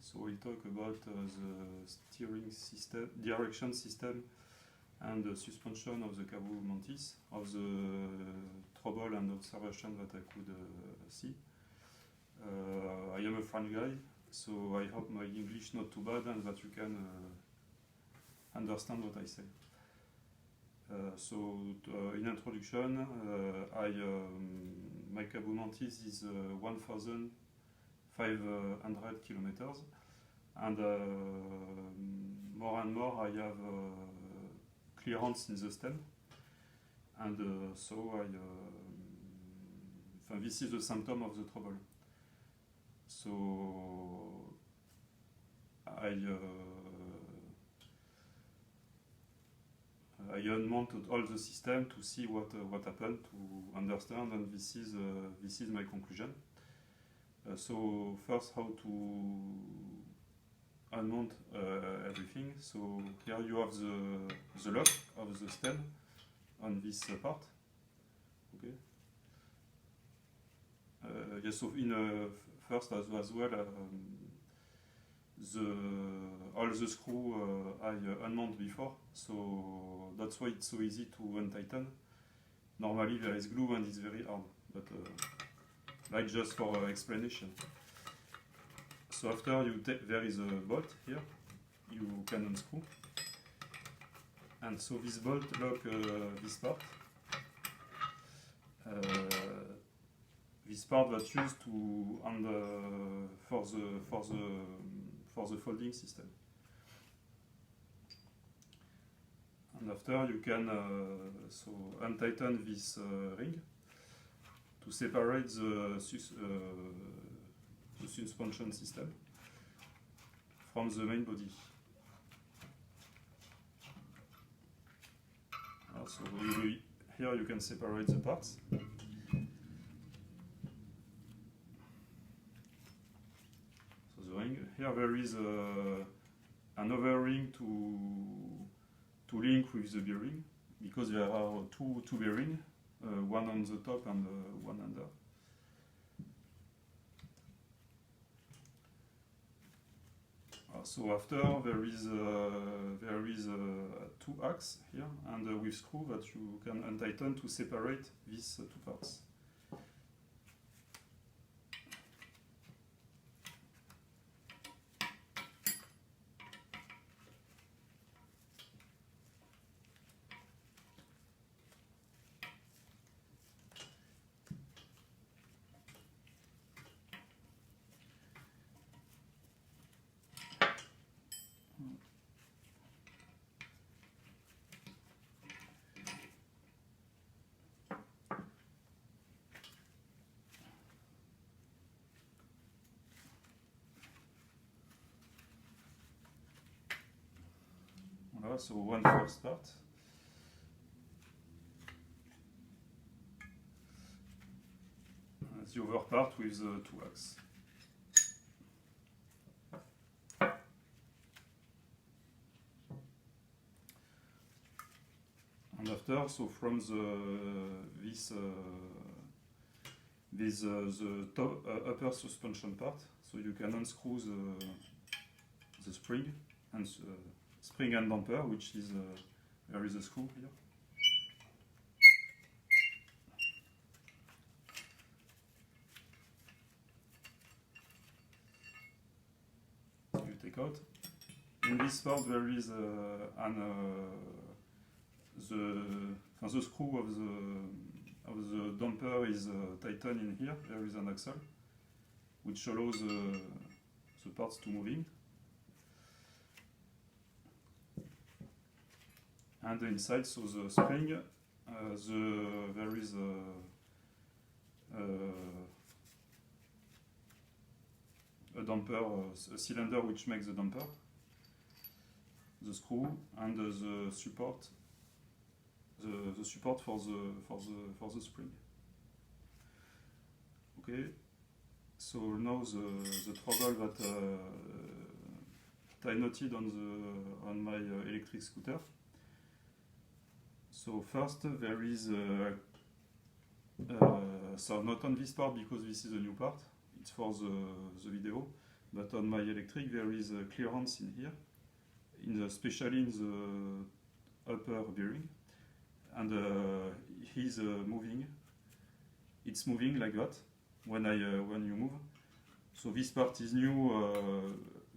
So we'll talk about the steering system, direction system, and the suspension of the Cabo Mantis, of the trouble and observation that I could see. I am a French guy, so I hope my English not too bad and that you can understand what I say. In introduction, my Cabo Mantis is 1,500 kilometers, and more and more I have clearance in the stem, and this is the symptom of the trouble. So I unmounted all the system to see what happened, to understand, and this is my conclusion. So first, how to unmount everything. So here you have the lock of the stem on this part. Okay. Yes. So first as well. All the screw I unmount before, so that's why it's so easy to untighten. Normally there is glue and it's very hard, but like just for explanation. So after there is a bolt here, you can unscrew, and so this bolt lock this part. This part that's used to for the folding system. And after you can untighten this ring to separate the suspension system from the main body. So here you can separate the parts. Here there is another ring to link with the bearing, because there are two bearings, one on the top and one under. So after there is two axes here, and with screw that you can untighten to separate these two parts. So one first part. The other part with the two axes. And after, so from the top, upper suspension part, so you can unscrew the spring and spring and damper, which is there is a screw here. You take out. In this part there is the screw of the damper is tightened in here. There is an axle which allows the parts to moving. And inside, so the spring, there is a damper, a cylinder which makes the damper, the screw, and the support, the support for the spring. Okay. So now the trouble that I noted on my electric scooter. So first there is so not on this part because this is a new part, it's for the video, but on my electric there is a clearance in here, especially in the upper bearing, and he's moving. It's moving like that when you move. So this part is new.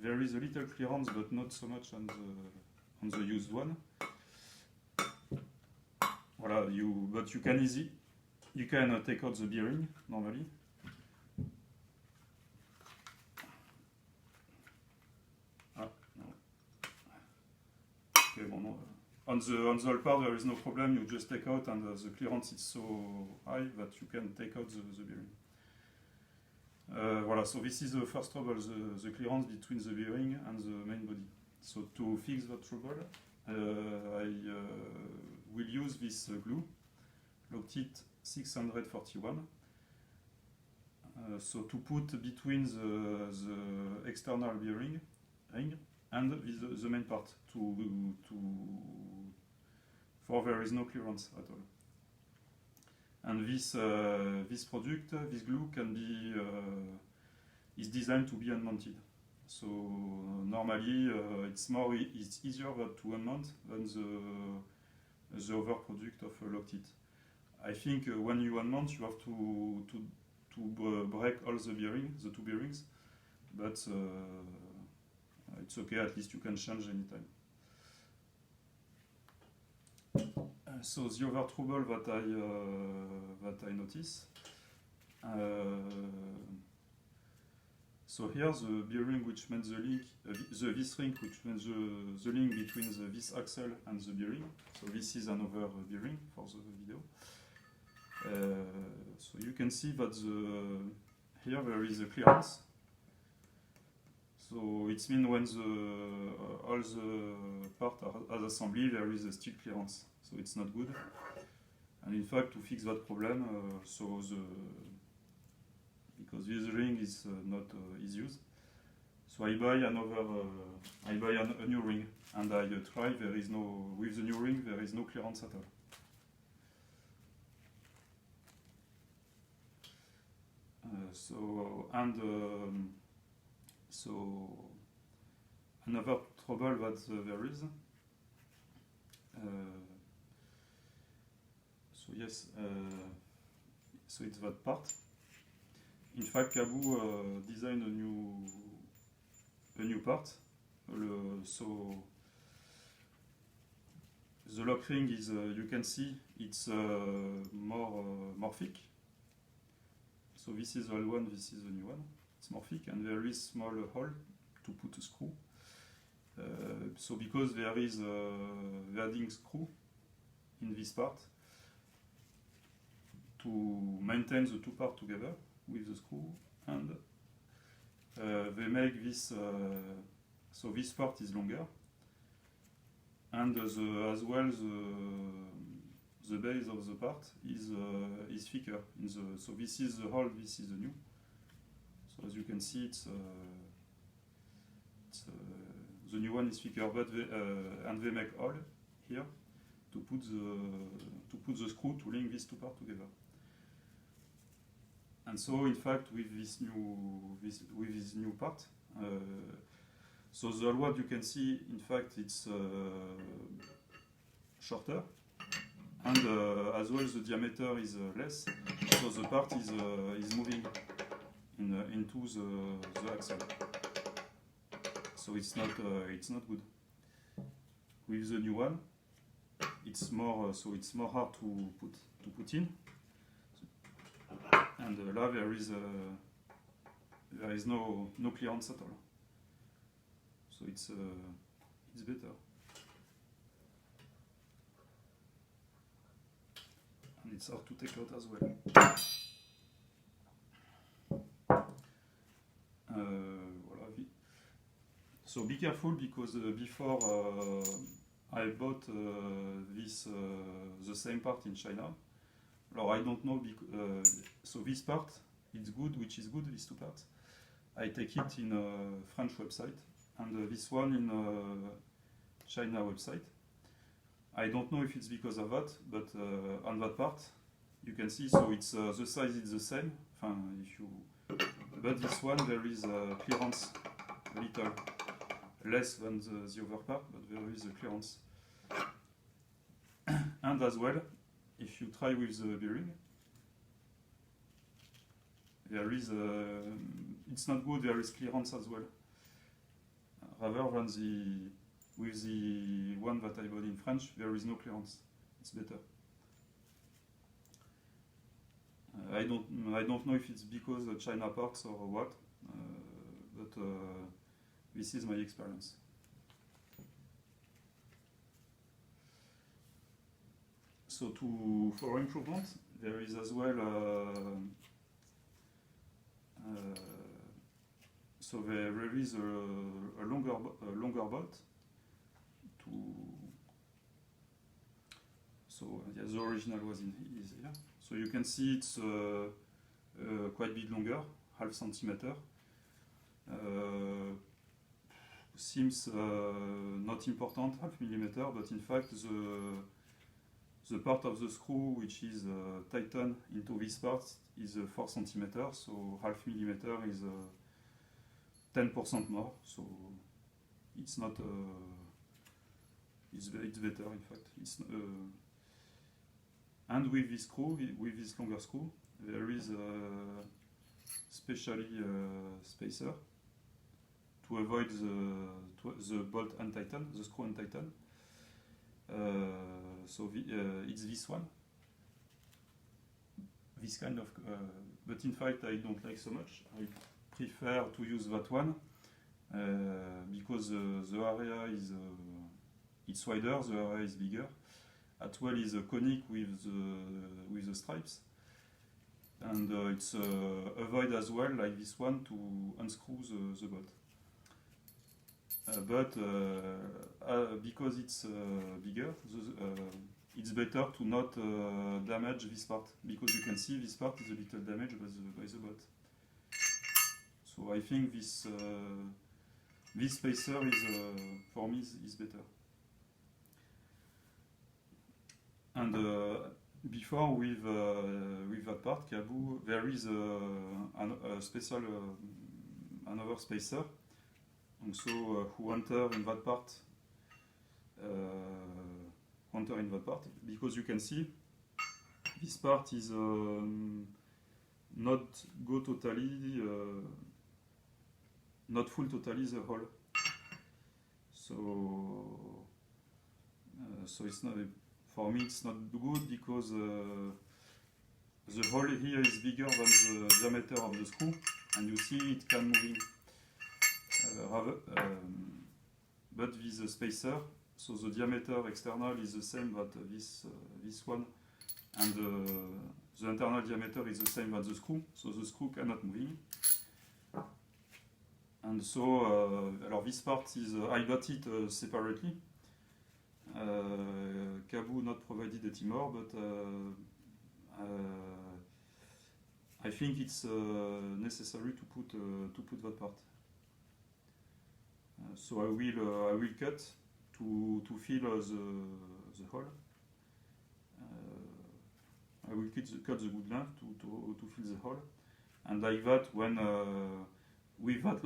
There is a little clearance, but not so much on the used one. Voilà, but you can take out the bearing normally. Ah, no. Okay, bon, no. On the whole part there is no problem. You just take out, and the clearance is so high that you can take out the bearing. Voilà, so this is the first trouble, the clearance between the bearing and the main body. So to fix that trouble, I will use this glue, Loctite 641. So to put between the external bearing ring and the main part, for there is no clearance at all. And this product, this glue, is designed to be unmounted. So normally it's easier to unmount than the other product of Loctite. I think when you unmount, you have to break all the two bearings, but it's okay. At least you can change anytime. So the other trouble that I notice. So here the bearing which makes the link, this ring which makes the link between this axle and the bearing. So this is another bearing for the video. So you can see that here there is a clearance. So it means when all the parts are assembly, there is a still clearance. So it's not good. And in fact, to fix that problem, because this ring is not is used, so I buy a new ring, and I try. There is no, with the new ring, there is no clearance at all. So another trouble that there is. So yes, so it's that part. In fact, Caboo designed a new part. So the lock ring is, you can see, it's more thick. So this is the old one, this is the new one. It's more thick, and there is small hole to put a screw. So because there is the adding screw in this part to maintain the two parts together with the screw, and they make this, so this part is longer, and as well the base of the part is thicker. So this is the old, this is the new. So as you can see, the new one is thicker, but and they make hole here to put the screw to link these two parts together. And so, in fact, with this new part, so the wall you can see, in fact, it's shorter, and as well the diameter is less, so the part is moving into the axle. So it's not good. With the new one, it's more hard to put in. And là there is no clearance at all. So it's better. And it's hard to take out as well. Voilà. So be careful, because before I bought the same part in China. I don't know, so this part, it's good, which is good, these two parts. I take it in a French website, and this one in a China website. I don't know if it's because of that, but on that part, you can see, so it's the size is the same, but this one there is clearance a little less than the other part, but there is a clearance. And as well, if you try with the bearing, there is it's not good, there is clearance as well. Rather than with the one that I bought in French, there is no clearance. It's better. I don't know if it's because of China parts or what, but this is my experience. So for improvement, there is as well. So there is a longer bolt. So yeah, the original is here. So you can see it's quite a bit longer, half centimeter. Seems not important, half millimeter, but in fact the part of the screw which is tightened into this part is 4 centimeter, so half millimeter is 10% more. So it's not. It's better in fact. And with this screw, with this longer screw, there is a specially spacer to avoid the bolt untighten, the screw untighten. So it's this one, this kind of, but in fact I don't like so much. I prefer to use that one because the area is it's wider, the area is bigger. As well is a conic with the stripes, and it's avoid as well like this one to unscrew the bolt. But because it's bigger, it's better to not damage this part, because you can see this part is a little damaged by the bolt. So I think this spacer is for me is better. And before with that part, Caboo, there is a special another spacer. And so who enter in that part, because you can see this part is not go totally, not full totally the hole. So it's not. For me, it's not good because the hole here is bigger than the diameter of the screw, and you see it can move in. But with the spacer, so the diameter external is the same that this one, and the internal diameter is the same as the screw, so the screw cannot move in. And so, this part is I got it separately. Caboo not provided it anymore, but I think it's necessary to put that part. So I will cut to fill the hole. I will cut the good length to fill the hole, and like that when with that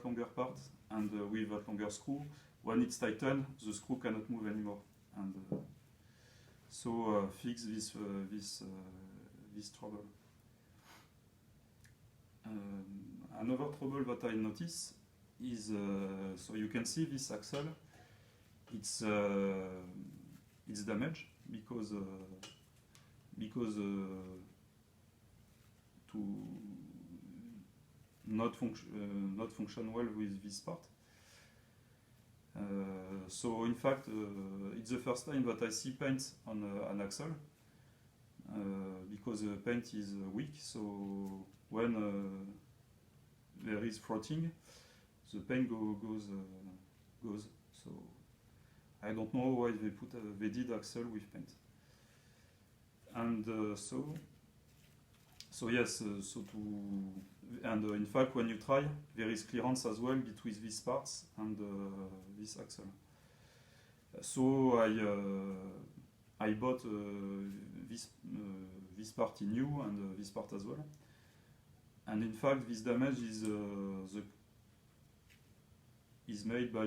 longer part and with that longer screw. When it's tightened, the screw cannot move anymore, and so fix this trouble. Another trouble that I notice is so you can see this axle. It's damaged because to not function well with this part. So in fact, it's the first time that I see paint on an axle because the paint is weak. So when there is frotting, the paint goes. So I don't know why they did axle with paint. And so yes, and in fact, when you try, there is clearance as well between these parts and this axle. So I bought this part in new and this part as well. And in fact, this damage is is made by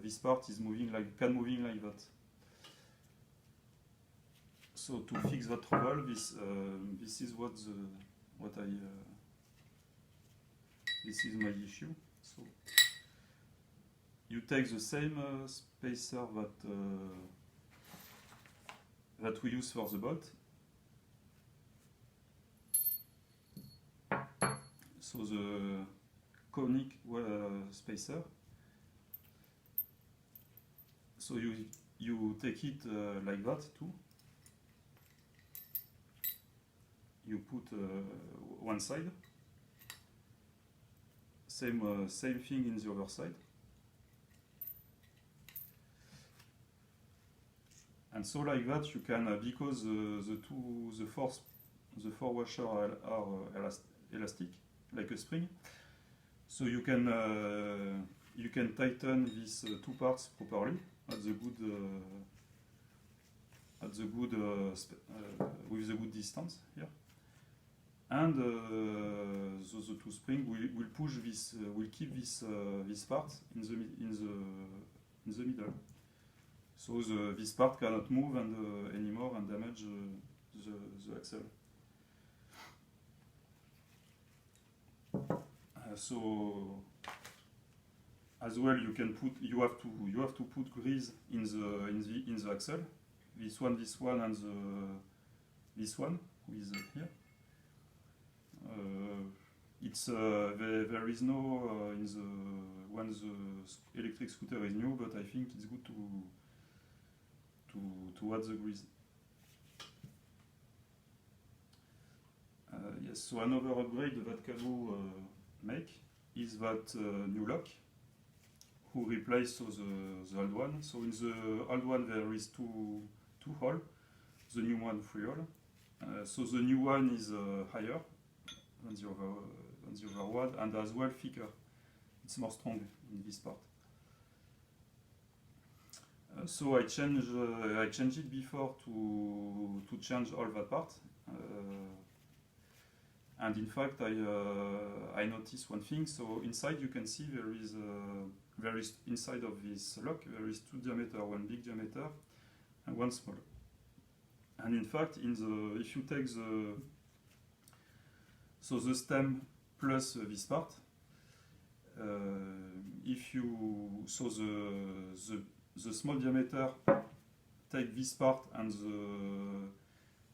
this part is moving can moving like that. So to fix that trouble, this is this is my issue. So you take the same spacer that we use for the bolt. So the conic spacer. So you take it like that too. You put one side. Same thing in the other side. And so like that you can, because the four washer are elastic, like a spring. So you can tighten these two parts properly at the good with the good distance here. And the two spring will push this, will keep this part in the middle. So this part cannot move anymore and damage the axle. So as well you have to put grease in the axle. This one, and this one who is here. It's there is no in when the electric scooter is new, but I think it's good to add the grease. Yes, so another upgrade that Kado make is that new lock who replace the old one. So in the old one there is two holes, the new one 3 holes. So the new one is higher than the other one, and as well thicker. It's more strong in this part. So I changed it before to change all that part. And in fact, I noticed one thing. So inside you can see there is inside of this lock there is two diameters, one big diameter and one small. And in fact, if you take the stem plus this part, the small diameter take this part and the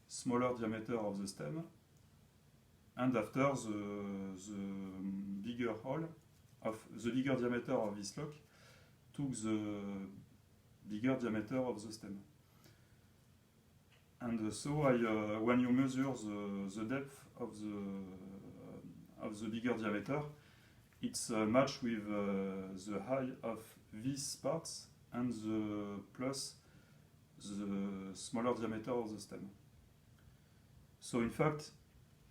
smaller diameter of the stem, and after the bigger hole of the bigger diameter of this lock took the bigger diameter of the stem. And so when you measure the depth of the bigger diameter, it's matched with the height of these parts and plus the smaller diameter of the stem. So in fact,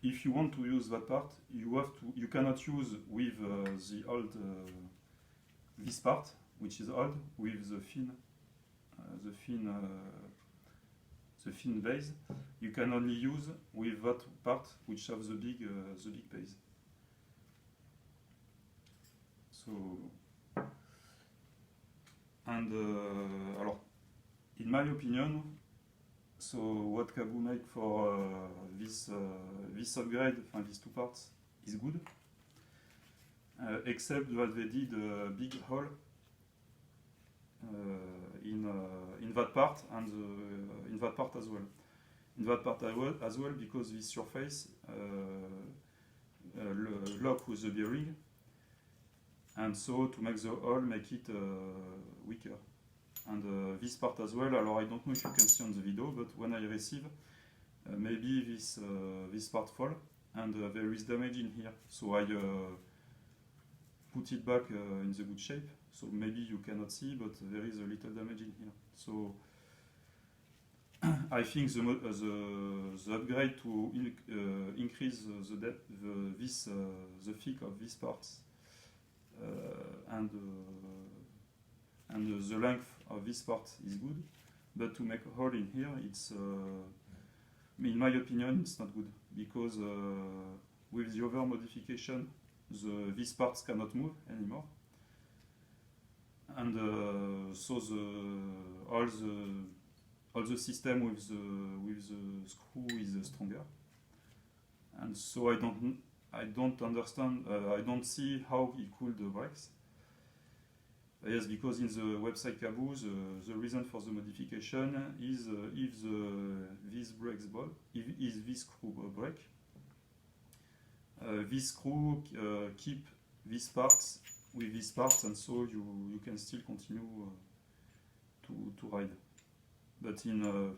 if you want to use that part, you cannot use with the old this part, which is old, with the thin base. You can only use with that part which have the big base. So, and alors, in my opinion, so what Kabo make for this upgrade, these two parts, is good, except that they did a big hole in that part and in that part as well. In that part as well, because this surface lock with the bearing, and so to make the hole make it weaker. And this part as well, alors I don't know if you can see on the video, but when I receive, maybe this part fall, and there is damage in here. So I put it back in the good shape, so maybe you cannot see, but there is a little damage in here. So I think the upgrade to increase the depth, the thick of these parts, and the length of this part is good, but to make a hole in here, it's in my opinion it's not good, because with the other modification these parts cannot move anymore, and so all the system with the screw is stronger, and so I don't understand. I don't see how he could brakes. Yes, because in the website Caboose, the reason for the modification is if this brakes ball, if this screw break, this screw keep these parts with these parts, and so you can still continue to ride. But in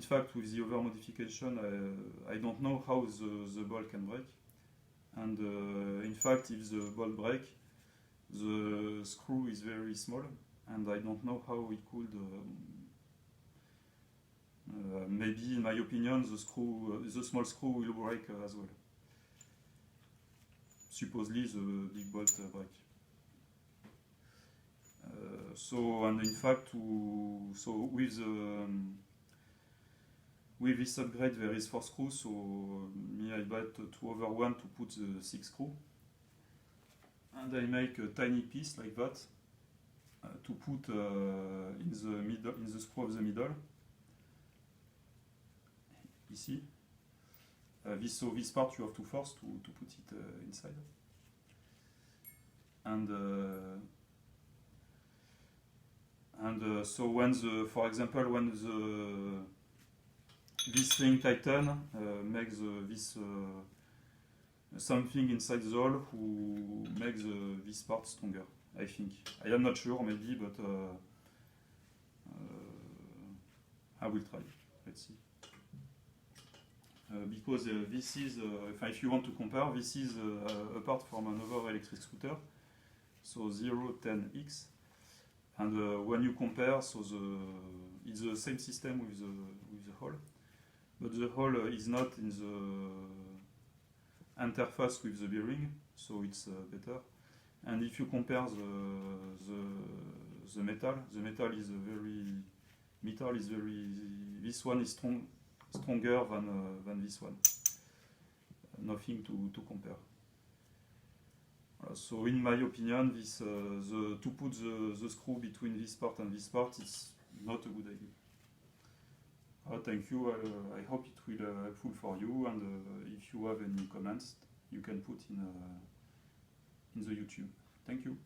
fact, with the other modification, I don't know how the ball can break, and in fact, if the ball break, the screw is very small, and I don't know how it could. Maybe, in my opinion, the small screw will break as well. Supposedly, the big bolt break. And in fact, with this upgrade, there is 4 screws. So me, I bought 2 over 1 to put the 6 screw. And I make a tiny piece like that to put in the middle, in the screw of the middle. Ici. This part you have to force to put it inside. And so when for example, when this thing tighten, makes this something inside the hole who makes this part stronger, I think. I am not sure, maybe, but I will try. Let's see. Because this is, if you want to compare, this is apart from another electric scooter, so 010X. And when you compare, so it's the same system with the hole, but the hole is not in the interface with the bearing, so it's better. And if you compare the metal is this one is stronger than this one. Nothing to compare. So in my opinion, to put the screw between this part and this part is not a good idea. Thank you. I hope it will be helpful for you, and if you have any comments, you can put in the YouTube. Thank you.